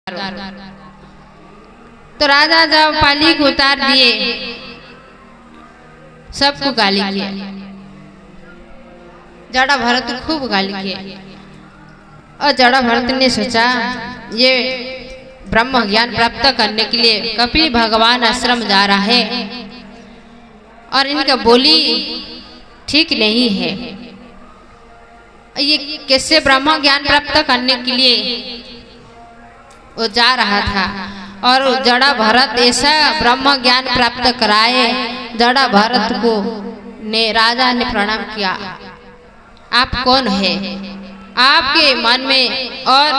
तो राजा जब पाली को उतार दिए, सबको गाली किया। जड़ा भरत खूब गाली किया और जड़ा भरत ने सोचा ये ब्रह्म ज्ञान प्राप्त करने के लिए कपिल भगवान आश्रम जा रहा है और इनका बोली ठीक नहीं है। ये कैसे ब्रह्म ज्ञान प्राप्त करने के लिए वो जा रहा था और जड़ा भरत ऐसा ब्रह्म ज्ञान प्राप्त कराए। जड़ा भरत को ने राजा ने प्रणाम किया, आप कौन है? आपके मन में और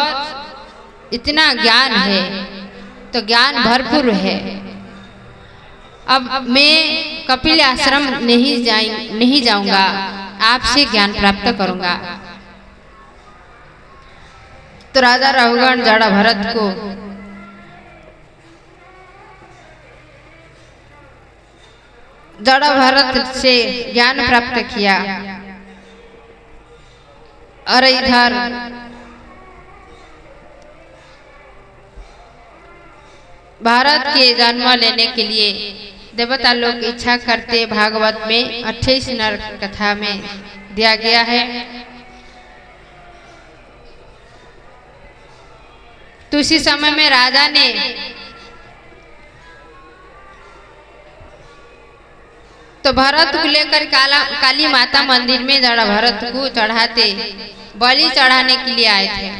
इतना ज्ञान है तो ज्ञान भरपूर है। अब मैं कपिल आश्रम नहीं जाऊंगा, आपसे ज्ञान प्राप्त करूंगा। तो राजा रघुगण जड़ा भरत को जड़ा भरत से ज्ञान प्राप्त किया और इधर भारत के जन्म लेने के लिए देवता लोग इच्छा करते। भागवत में 28 नरक कथा में दिया गया है। तो उसी समय में राजा ने तो भरत को लेकर काली माता मंदिर में जड़ा भरत को चढ़ाते बलि चढ़ाने के लिए आए थे।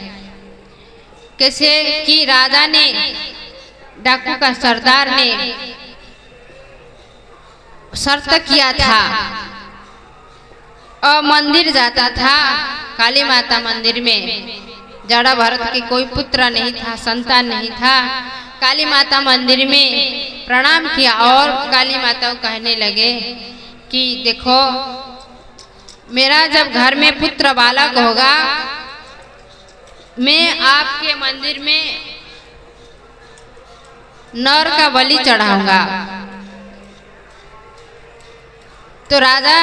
कैसे कि राजा ने डाकू का सरदार ने शर्त किया था और मंदिर जाता था काली माता मंदिर में। जड़ा भरत के कोई पुत्र नहीं था, संतान नहीं था। काली माता मंदिर में प्रणाम किया और काली माता को कहने लगे कि देखो मेरा जब घर में पुत्र बालक होगा मैं आपके मंदिर में नर का बलि चढ़ाऊंगा। तो राजा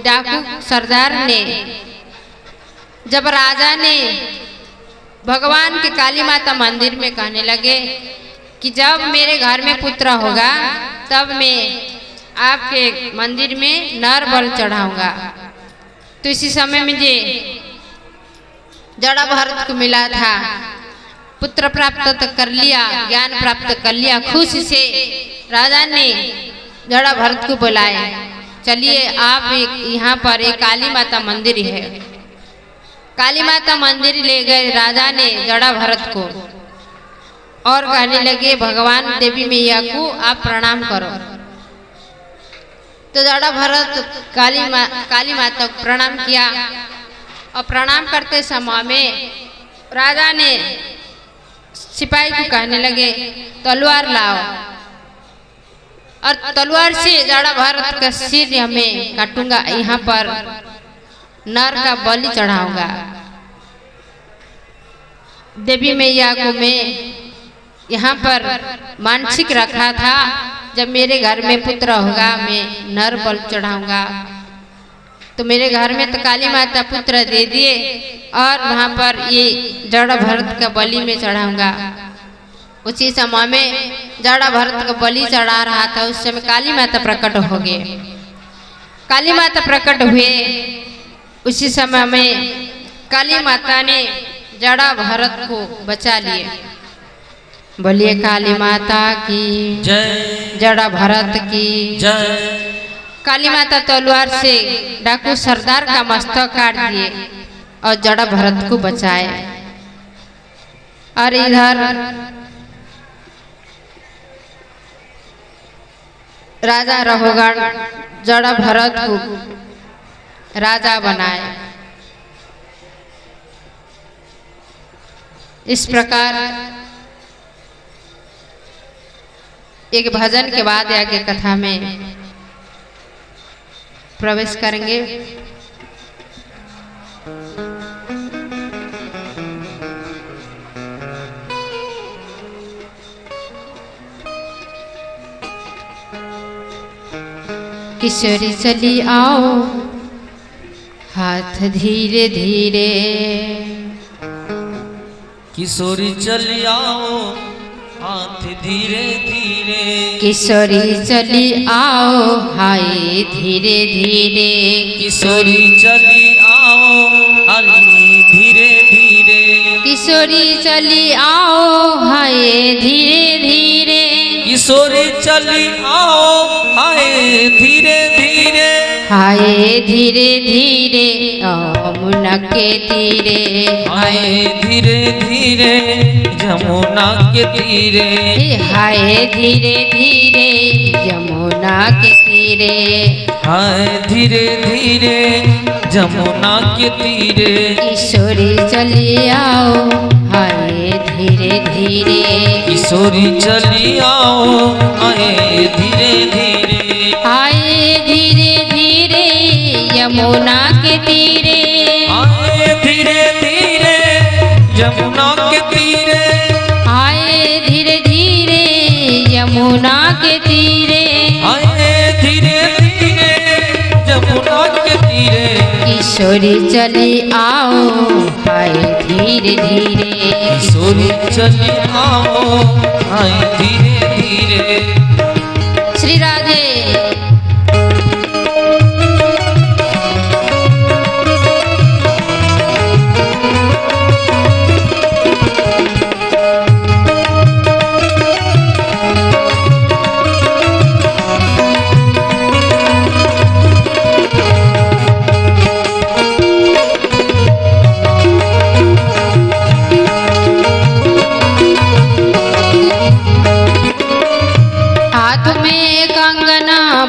डाकू सरदार ने जब राजा ने भगवान के काली माता मंदिर में कहने लगे कि जब मेरे घर में पुत्र होगा तब मैं आपके मंदिर में नर बल चढ़ाऊंगा। तो इसी समय में जे जड़ा भरत को मिला था, पुत्र प्राप्त कर लिया, ज्ञान प्राप्त कर लिया। खुशी से राजा ने जड़ा भरत को बुलाया, चलिए आप यहाँ पर एक काली माता मंदिर है। काली माता मंदिर ले गए राजा ने जड़ा भरत को और कहने लगे भगवान देवी मैया को आप प्रणाम करो। तो जड़ा भरत काली माता को प्रणाम किया और प्रणाम करते समय में राजा ने सिपाही को कहने लगे तलवार लाओ और तलवार से जड़ा भरत का सिर हमें काटूंगा, यहाँ पर नर का बलि चढ़ाऊंगा। देवी मैया को मैं यहाँ पर मानसिक रखा था जब मेरे घर में पुत्र होगा मैं नर बलि चढ़ाऊंगा। तो मेरे घर में तो काली माता पुत्र दे दिए और वहाँ पर ये जड़ा भरत का बलि में चढ़ाऊंगा। उसी समय में जड़ा भरत का बलि चढ़ा रहा था, उस समय काली माता प्रकट हो गए। काली माता प्रकट हुए उसी समय में काली माता ने जड़ा भरत को बचा लिए। बोलिए काली माता की जय, जड़ा भरत की जय। काली माता तलवार से डाकू सरदार का मस्तक काट दिए और जड़ा भरत को बचाए। और इधर राजा रघुगण जड़ा भरत को राजा बनाए। इस प्रकार एक भजन के बाद आगे कथा में प्रवेश करेंगे। किशोरी चली आओ हाथ धीरे धीरे किशोरी चली आओ हाथ धीरे धीरे, किशोरी चली आओ हाय धीरे धीरे, किशोरी चली आओ हाय धीरे धीरे, किशोरी चली आओ हाय धीरे धीरे, किशोरी चली आओ हाय धीरे धीरे, हाय धीरे धीरे यमुना के तीरे, हाय धीरे धीरे यमुना के तीरे, हाय धीरे धीरे यमुना के तीरे, हाय धीरे धीरे यमुना के तीरे, किशोरी चली आओ हाय धीरे धीरे, किशोरी चली आओ हाय धीरे धीरे, हाय धीरे धीरे यमुना के तीरे, हाय धीरे धीरे यमुना के तीरे, हाय धीरे धीरे यमुना के तीरे, हाय धीरे धीरे यमुना के तीरे, किशोरी चली आओ हाय धीरे धीरे, किशोरी चली आओ हाय धीरे धीरे। श्री राधे।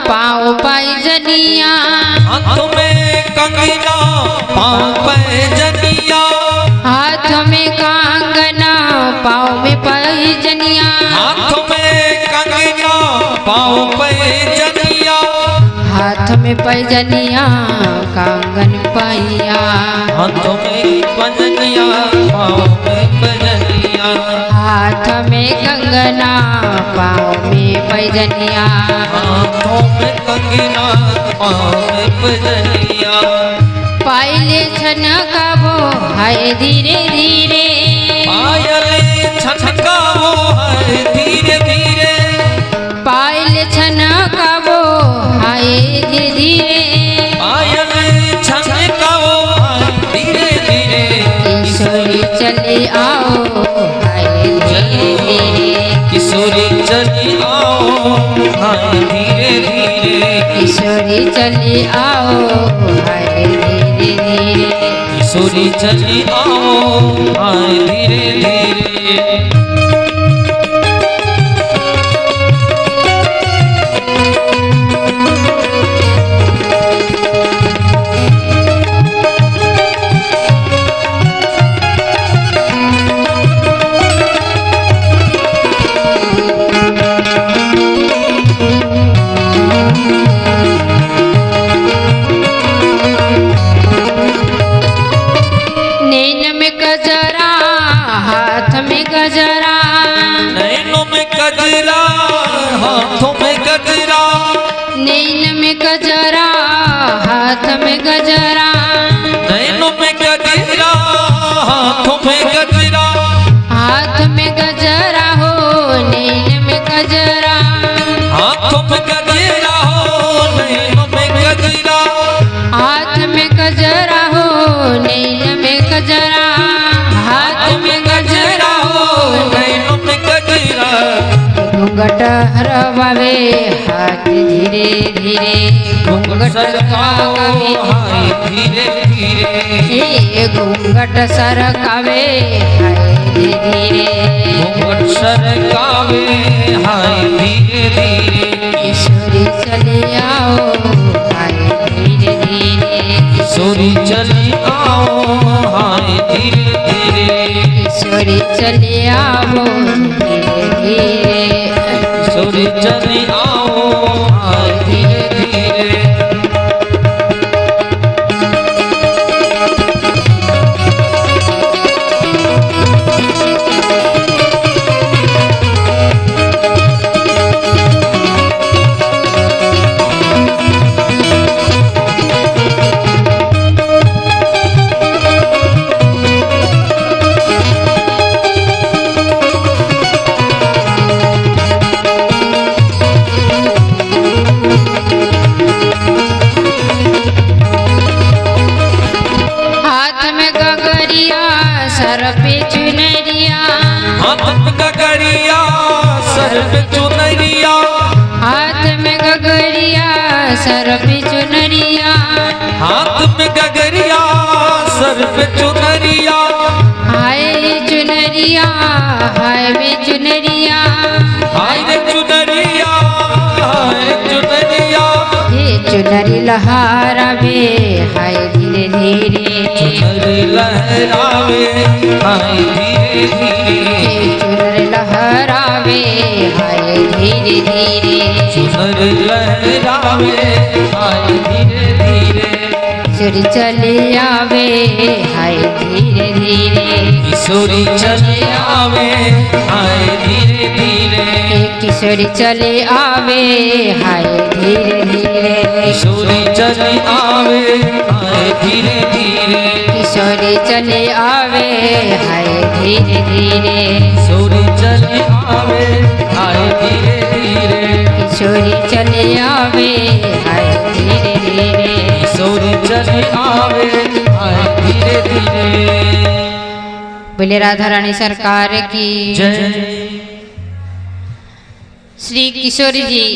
पाँव पैजनिया, हाथ में कंगना पाँव पैजनिया, हाथ में कंगना पाँव में पैजनिया, हाथ में कंगना पाँव पैजनिया, हाथ में पैजनिया कंगन पैया, हाथ में पैजनिया पाँव में पैजनिया, हाथ में कंगना पाँव में पैजनिया, हाथों में कंगना पाँव में पैजनिया, पायले छनकावो हाय धीरे धीरे, पायल छनकावो हाय धीरे धीरे, पायल छनकावो हाय धीरे धीरे, पायल छनकावो हाय धीरे धीरे, किशोरी चली आओ हाय धीरे धीरे, किशोरी चली आओ हाय धीरे धीरे, किशोरी चली आओ हाय धीरे धीरे, किशोरी चली आओ हाय धीरे धीरे। गजरा हाथ में गजरा, नैनों में गजरा हाथों में गजरा, नैन में गजरा हाथ में गजरा, नैनों में गजरा हाथों में गजरा, हाथ में गजरा हो नैन में गजरा, हाथों में गजरा हो नैनों में गजरा, हाथ में गजरा हो नैन में गजरा, हाथ में गजरा हो नैनों में गजरा, घूंघट हरवावे हाथ धीरे धीरे, घूंघट सरकावे हाय धीरे धीरे, हे घूंघट सरकावे हाय धीरे धीरे, घूंघट सरकावे हाय धीरे धीरे, किशोरी चली आओ हाय धीरे धीरे, किशोरी चली आओ हाय धीरे धीरे, किशोरी चली आओ धीरे धीरे, किशोरी चली आओ हाय धीरे धीरे। हाथ में गगरिया सर पे चुनरिया, हाथ में गगरिया सर पे चुनरिया, हाथ में गगरिया सर पे चुनरिया, हाय चुनरिया हाय वे चुनरिया, हाय रे चुनरिया हाय चुनरिया, हे चुनरी लहरावे हाय धीरे धीरे, चुनरी लहरावे हाय धीरे धीरे, हे चुनरी लहरावे हाय धीरे धीरे, चुनरी लहरावे हाय धीरे धीरे, किशोरी चले आवे हाय धीरे धीरे, किशोरी चले आवे हाय धीरे धीरे, किशोरी चले आवे हाय धीरे धीरे, किशोरी चले आवे हाय धीरे धीरे, किशोरी चले आवे हाय धीरे धीरे, किशोरी चले आवे हाय धीरे धीरे, किशोरी चले आवे हाय धीरे धीरे, किशोरी चले आवे हाय धीरे धीरे। बोले राधा रानी सरकार की जय। श्री किशोरी जी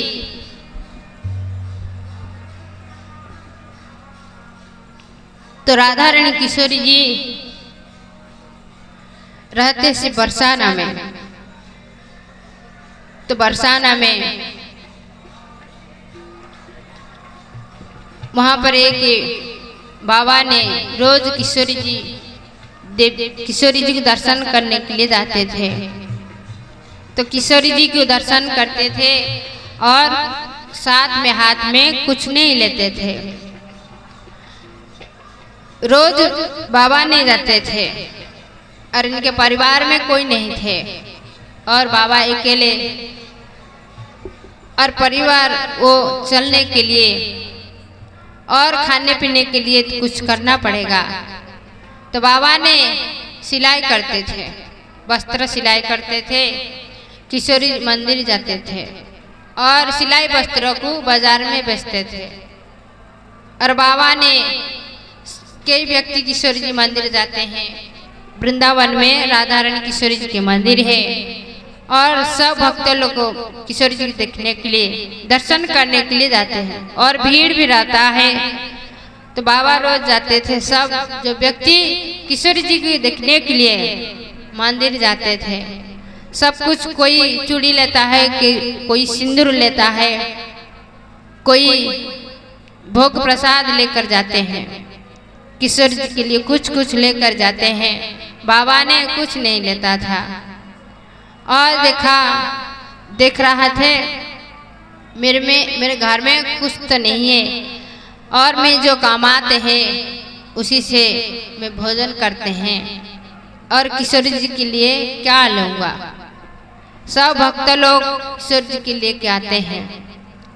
तो राधा रानी किशोरी जी रहते से बरसाना में, तो बरसाना में वहां पर एक बाबा ने रोज किशोरी जी को दर्शन करने के लिए जाते थे। तो किशोरी जी को दर्शन करते थे और साथ में हाथ में कुछ नहीं लेते थे। रोज बाबा नहीं रहते थे और इनके परिवार में कोई नहीं थे और बाबा अकेले, और परिवार वो चलने के लिए और खाने पीने के लिए कुछ करना पड़ेगा। तो बाबा ने सिलाई करते थे, वस्त्र सिलाई करते थे, किशोरी मंदिर जाते थे और सिलाई वस्त्रों को बाजार में बेचते थे। और बाबा ने कई व्यक्ति किशोरी जी मंदिर जाते हैं, वृंदावन में राधा रानी किशोरी जी के मंदिर है और सब भक्त लोग को किशोरी जी देखने के लिए, दर्शन करने के लिए जाते हैं और भीड़ भी रहता है। तो बाबा रोज जाते थे, सब जो व्यक्ति किशोरी जी को देखने के लिए मंदिर जाते थे, सब कुछ, कोई चूड़ी लेता है, कोई सिंदूर लेता है, कोई भोग प्रसाद लेकर जाते हैं, किशोरी जी के लिए कुछ कुछ लेकर जाते हैं। बाबा ने कुछ नहीं लेता था और देख रहा थे मेरे घर में कुछ तो नहीं है और मैं जो कमाते हैं उसी से मैं भोजन करते हैं और किशोरी जी के लिए क्या लूँगा। सब भक्त लोग किशोरी जी के लिए क्या आते हैं,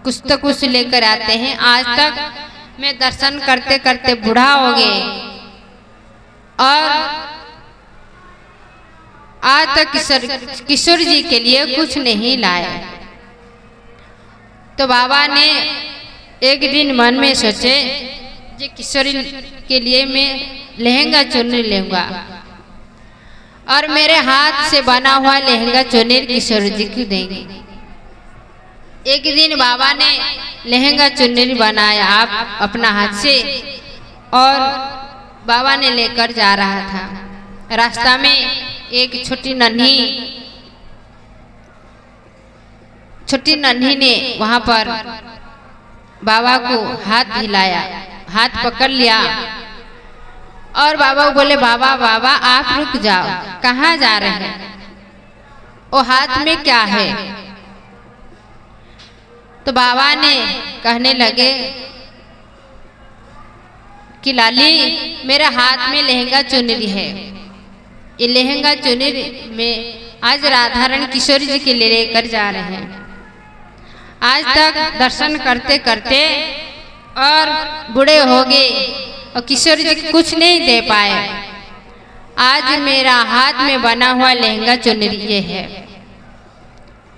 कुछ तो कुछ लेकर आते हैं। आज तक मैं दर्शन करते करते बूढ़ा हो गए और आज तक किशोर जी के लिए कुछ नहीं लाए। तो बाबा ने एक दिन मन में सोचे कि किशोरी के लिए मैं लहंगा चुन्नी लूंगा और मेरे हाथ से बना हुआ लहंगा चुन्नी किशोर जी को देंगे। एक दिन बाबा ने लहंगा चुन्नी बनाया आप अपना हाथ से और बाबा ने लेकर जा रहा था। रास्ता में एक छोटी नन्ही ने वहां पर बाबा को हाथ हिलाया, हाथ पकड़ लिया और बाबा को बोले, बाबा बाबा आप रुक जाओ, कहाँ जा रहे हैं, वो हाथ में क्या है। तो बाबा ने कहने लगे कि लाली मेरे हाथ में लहंगा चुनरी है, ये लहंगा चुनरी में आज राधा रानी किशोरी जी के लिए लेकर जा रहे हैं। आज तक दर्शन करते करते और बूढ़े हो गए और किशोरी जी कुछ नहीं दे पाए। आज मेरा हाथ में बना हुआ लहंगा चुनरी ये है।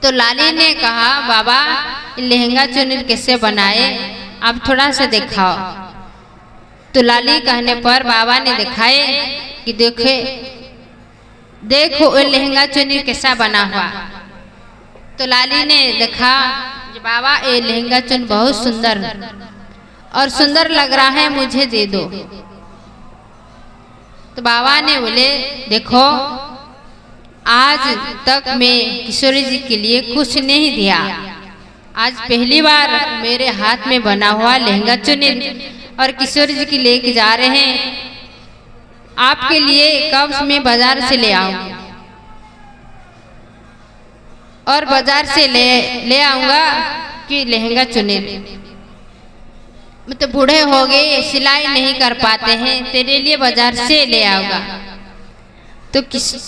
तो लाली ने कहा, बाबा लहंगा चुनरी कैसे बनाए, आप थोड़ा सा दिखाओ। तो लाली कहने पर बाबा ने दिखाए कि देखे देखो वो लहंगा चुन्नी कैसा बना हुआ। तो लाली ने देखा कि बाबा ये लहंगा चुन बहुत सुंदर और सुंदर लग रहा है, मुझे दे दो। तो बाबा ने बोले देखो आज तक मैं किशोरी जी के लिए कुछ नहीं दिया, आज पहली बार मेरे हाथ में बना हुआ लहंगा चुन्नी और किशोरी जी की लेके जा रहे हैं। आपके लिए कब मैं बाजार से ले आऊंगी और बाजार से ले आऊंगा कि लहंगा चुन्नी। मतलब बूढ़े हो गए, सिलाई नहीं कर पाते हैं, तेरे लिए बाजार से ले आऊंगा। तो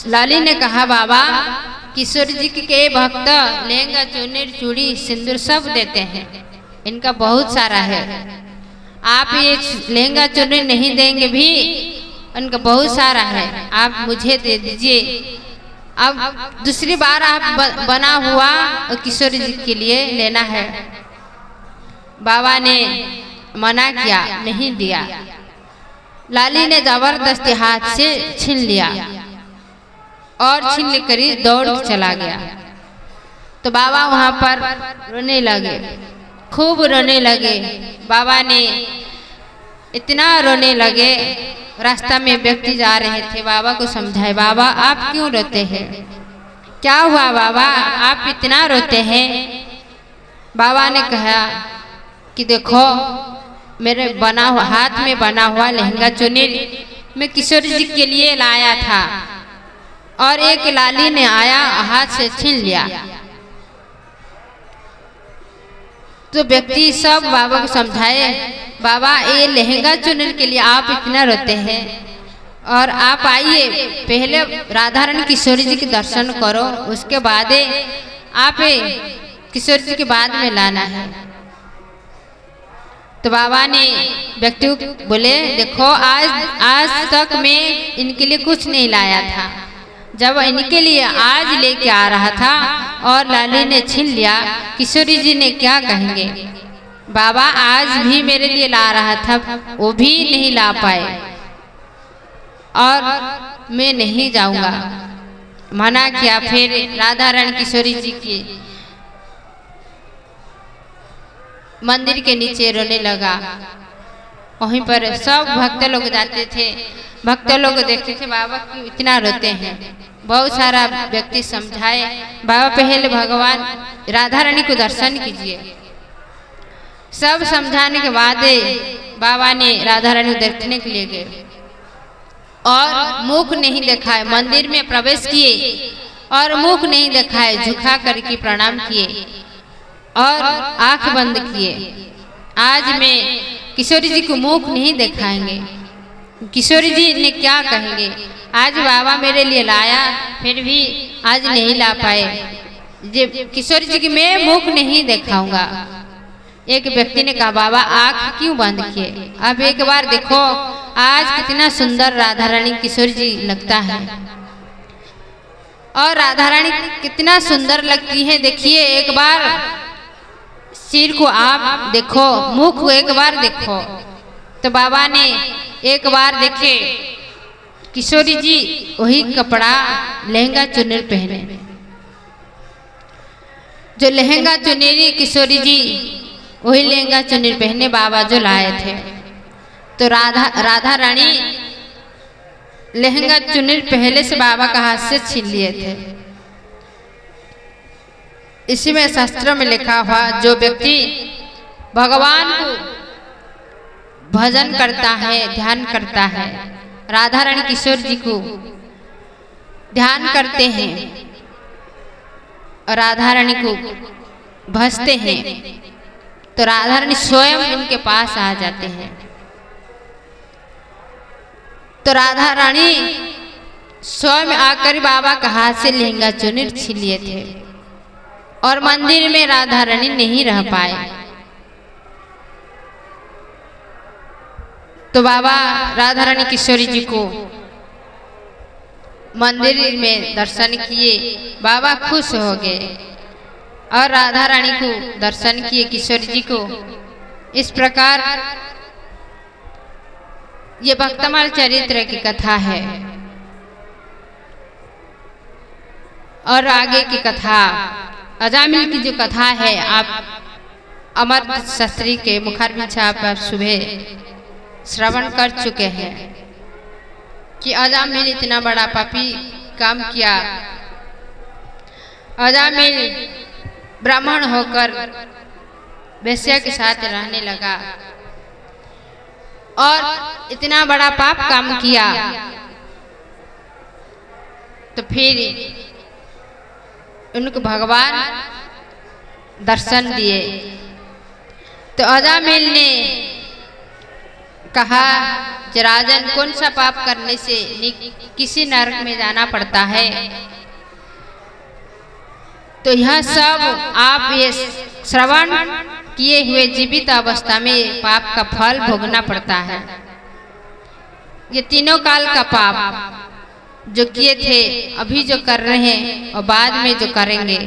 लाली ने कहा बाबा किशोर जी के भक्त लहंगा चुन्नी चूड़ी सिंदूर सब देते हैं, इनका बहुत सारा है, आप ये लहंगा चुन्नी नहीं देंगे भी, इनका बहुत सारा है, आप मुझे दे दीजिए। अब दूसरी बार आप बना हुआ किशोर जी के लिए लेना है। बाबा ने मना किया, नहीं दिया। लाली ने जबरदस्ती हाथ से छीन लिया और छीन लेकर दौड़ चला गया। तो बाबा वहां पर रोने लगे, खूब रोने लगे। बाबा ने इतना रोने लगे, रास्ता में व्यक्ति जा रहे थे, बाबा को समझाए बाबा आप क्यों रोते हैं, क्या हुआ बाबा आप इतना रोते हैं। बाबा ने कहा कि देखो मेरे बना हुआ हाथ में बना हुआ लहंगा चुन्नी मैं किशोर जी के लिए लाया था और एक लाली ने आया हाथ से छीन लिया। तो व्यक्ति सब बाबा को समझाए बाबा ये लहंगा चुन्नी के लिए आप इतना रोते हैं, और आप आइए पहले राधा रानी किशोरी जी के दर्शन करो, उसके बाद आप किशोर जी के बाद में लाना है। तो बाबा ने व्यक्ति को बोले देखो आज तक मैं इनके लिए कुछ नहीं लाया था, जब इनके लिए आज लेके आ रहा था और लाली ने छीन लिया, किशोरी जी ने क्या कहेंगे। बाबा आज भी मेरे लिए ला रहा था, वो भी नहीं ला पाए और मैं नहीं जाऊंगा, मना किया। फिर राधा रानी किशोरी जी की मंदिर के नीचे रोने लगा। वहीं पर सब भक्त लोग जाते थे, भक्त लोग देखते थे बाबा क्यों इतना रोते हैं। बहुत सारा व्यक्ति समझाए बाबा पहले भगवान राधा रानी को दर्शन कीजिए। सब समझाने के बाद बाबा ने राधा रानी को देखने के लिए गए और मुख नहीं दिखाए, मंदिर में प्रवेश किए और मुख नहीं दिखाए, झुका करके प्रणाम किए और आंख बंद किए। आज मैं किशोरी जी को मुख नहीं दिखाएंगे, किशोरी जी ने क्या कहेंगे। आज बाबा मेरे लिए लाया फिर भी आज नहीं ला पाए, किशोरी जी की मैं मुख नहीं दिखाऊंगा। एक व्यक्ति ने कहा बाबा आंख क्यों बंद किए, अब एक बार देखो आज कितना सुंदर राधा रानी किशोरी जी लगता है, और राधा रानी कितना सुंदर लगती है, देखिए एक बार सिर को आप देखो, मुख को एक बार देखो। तो बाबा ने एक बार देखे किशोरी जी वही कपड़ा लहंगा चुन्नी पहने, जो लहंगा चुन्नी किशोरी जी वही लहंगा चुन्नी पहने बाबा जो लाए थे। तो राधा रानी लहंगा चुन्नी पहले से बाबा का हाथ से छीन लिए थे। इसी में शास्त्रों में लिखा हुआ जो व्यक्ति भगवान को भजन करता है, ध्यान करता है, राधा रानी किशोर जी को ध्यान करते हैं और राधा रानी को भजते हैं, तो राधा रानी स्वयं उनके पास आ जाते हैं। तो राधा रानी स्वयं आकर बाबा का हाथ से लहंगा चुन्नी छीन लिए थे और मंदिर में राधा रानी नहीं रह पाए। तो बाबा राधा रानी किशोरी जी को मंदिर में दर्शन किए, बाबा खुश हो गए और राधा रानी को दर्शन किए, किशोरी जी को। इस प्रकार ये भक्तमाल चरित्र की कथा है। और आगे की कथा अजामिल की जो कथा है आप अमर शास्त्री के मुखारबिंद साहब आप सुबह श्रवण कर चुके हैं कि अजामिल इतना बड़ा पापी काम किया। अजामिल ब्राह्मण होकर वेश्या के साथ रहने लगा और इतना बड़ा पाप काम किया। तो फिर उनको भगवान दर्शन दिए। तो अजामिल ने कहा कि राजन, कौन सा पाप करने से किसी नरक में जाना पड़ता है? तो यह सब आप ये श्रवण किए हुए जीवित अवस्था में पाप का फल भोगना पड़ता है। ये तीनों काल का पाप जो किए थे, अभी जो कर रहे हैं और बाद में जो करेंगे,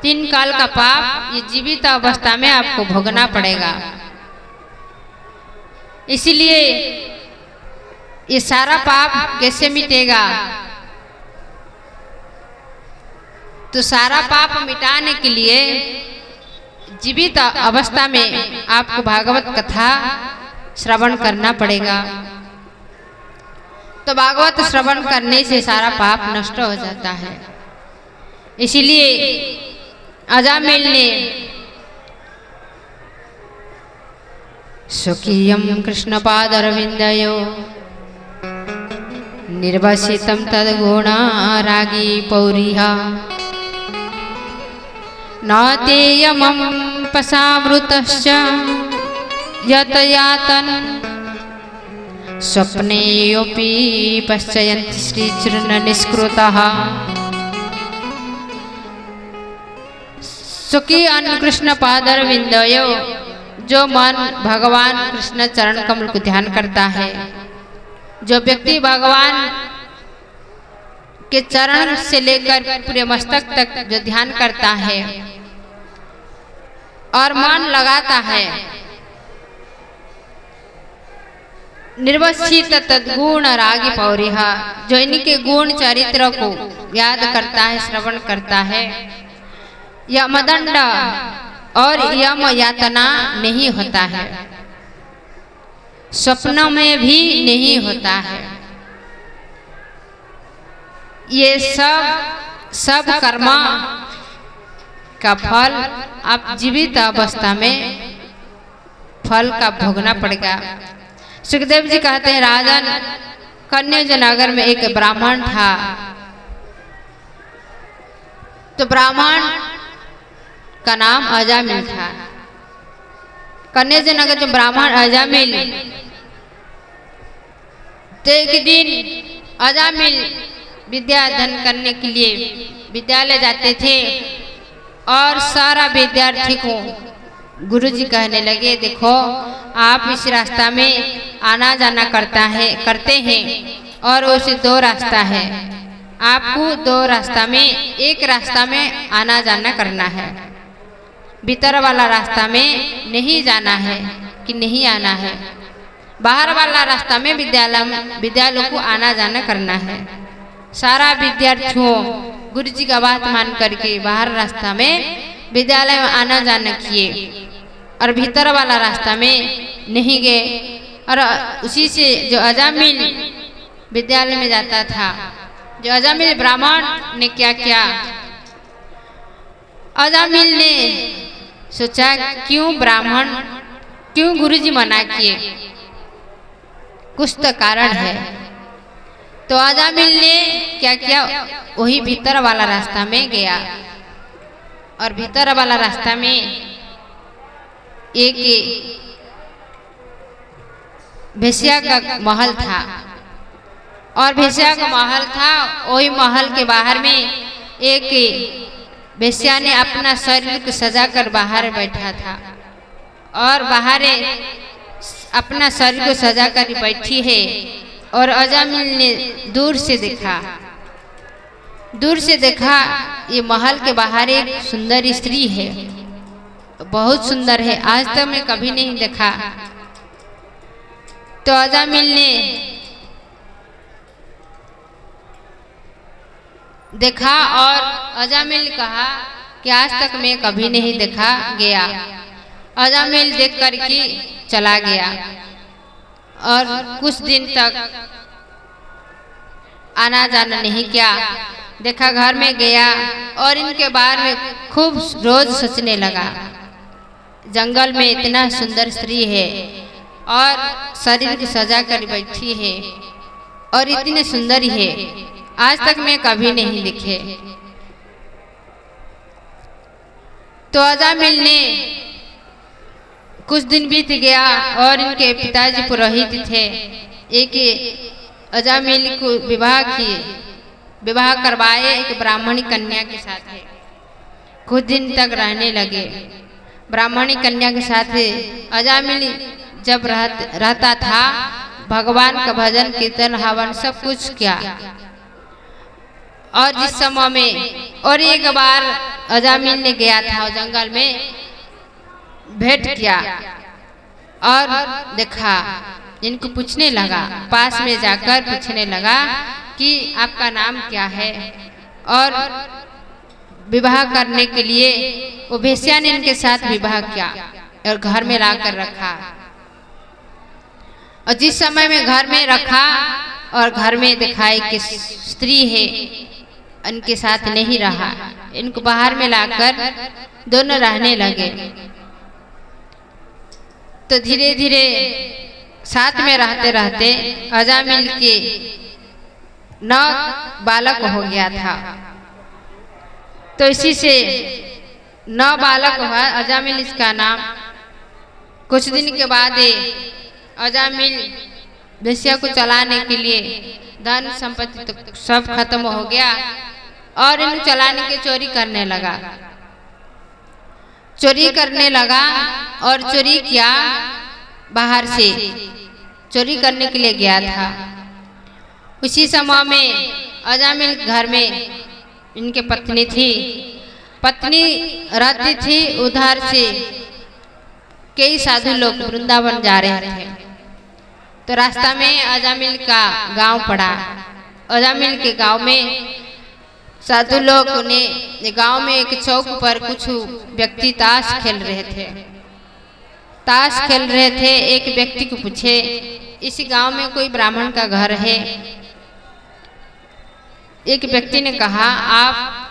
3 काल का पाप ये जीवित अवस्था में आपको भोगना पड़ेगा। इसीलिए ये सारा पाप कैसे मिटेगा? तो सारा पाप मिटाने के लिए जीवित अवस्था में आपको भागवत कथा श्रवण करना पड़ेगा। तो भागवत श्रवण करने से सारा पाप नष्ट हो जाता है। इसीलिए अजामिल ने स्वकीयं कृष्णपादारविन्दयो निर्वसितं तद्गुणारागी पौरिहा नातेयमं पसामृतश्च यतयातन स्वप्नेऽपि पश्यन्ति श्रीचरण निष्कृतः। सुखी अन्न कृष्ण पादारविन्दयो, जो मन भगवान कृष्ण चरण कमल को ध्यान करता है, जो व्यक्ति भगवान के चरण से लेकर पूरे मस्तक तक जो ध्यान करता है और मन लगाता है, निर्वसित तद्गुण रागी पौरिहा, जो इनके गुण चरित्र को याद करता है, श्रवण करता है, यमदंड और यम यातना नहीं होता है, स्वप्नों में भी नहीं होता है। ये सब कर्म का फल आप जीवित अवस्था में फल का भोगना पड़ेगा। सुखदेव जी कहते हैं, राजन, कन्या नगर में एक ब्राह्मण था। तो ब्राह्मण का नाम अजामिल था। कन्या नगर जो ब्राह्मण अजामिल, तो एक दिन अजामिल विद्या अध्ययन करने के लिए विद्यालय जाते थे और सारा विद्यार्थी को गुरुजी कहने लगे, देखो आप इस रास्ता में आना जाना करते हैं और उसे 2 रास्ता है, आपको 2 रास्ता में एक रास्ता में आना जाना करना है, भीतर वाला रास्ता में नहीं जाना है कि नहीं आना है, बाहर वाला रास्ता में विद्यालयों को आना जाना करना है। सारा विद्यार्थियों गुरुजी का बात मान करके बाहर रास्ता में विद्यालय में आना जाना किए और भीतर वाला रास्ता में नहीं गए। और उसी से जो अजामिल विद्यालय में जाता था, जो अजामिल ब्राह्मण ने क्या किया, अजामिल ने सोचा क्यों गुरुजी मना किए, कुछ तो कारण है। तो अजामिल ने क्या किया, वही भीतर वाला रास्ता में गया और भीतर वाला रास्ता में एक वेश्या का महल था और वेश्या का महल था, वही महल के बाहर में एक वेश्या ने अपना शरीर को सजाकर बाहर बैठा था और बाहर अपना शरीर को सजाकर बैठी है। और अजामिल ने दूर से देखा ये महल के बाहर एक सुंदर स्त्री है, बहुत सुंदर है, आज तक मैं कभी नहीं देखा। तो अजामिल ने देखा और अजामिल ने कहा कि आज तक मैं कभी नहीं देखा गया। अजामिल देख कर के चला गया और कुछ दिन तक आना जाना नहीं किया। देखा घर में गया और इनके बारे में खूब रोज सोचने लगा। जंगल में इतना सुंदर स्त्री है और शरीर की सजा कर बैठी है और इतनी सुंदर है, आज तक मैं कभी नहीं दिखे। तो अजामिल ने कुछ दिन बीत गया और इनके पिताजी पुरोहित थे। एक अजामिल को विवाह करवाए एक ब्राह्मणी कन्या के साथ है। कुछ दिन तक रहने लगे ब्राह्मणी कन्या के साथ। अजामिल जब रहता था भगवान का भजन कीर्तन हवन सब कुछ किया। और जिस समय में और एक बार अजामिल ने गया था जंगल में, भेंट किया और देखा, इनको पूछने लगा, पास में जाकर पूछने लगा कि आपका नाम क्या है। और विवाह करने के लिए वो वेश्या ने इनके साथ विवाह किया और घर में लाकर रखा। और जिस समय में घर में रखा और घर में दिखाई कि स्त्री है, इनके साथ नहीं रहा, इनको बाहर में लाकर दोनों रहने लगे। तो धीरे धीरे साथ में रहते रहते अजामिल के 9 बालक हो गया था। तो इसी से 9 बालक हुआ अजामिल इसका नाम। कुछ दिन के बाद अजामिल वेश्या को चलाने के लिए धन संपत्ति तो सब खत्म हो गया और इन चलाने के चोरी करने लगा। चोरी करने लगा और चोरी किया, बाहर से चोरी करने के लिए गया था। उसी समय में अजामिल घर में इनके पत्नी थी, पत्नी रहती थी। उधर से कई साधु लोग वृंदावन जा रहे थे। तो रास्ता में अजामिल का गांव पड़ा। अजामिल के गांव में साधु लोग ने गांव में एक चौक पर कुछ व्यक्ति ताश खेल रहे थे। ताश खेल रहे थे। एक व्यक्ति को पूछे, इस गांव में कोई ब्राह्मण का घर है? एक व्यक्ति ने कहा, आप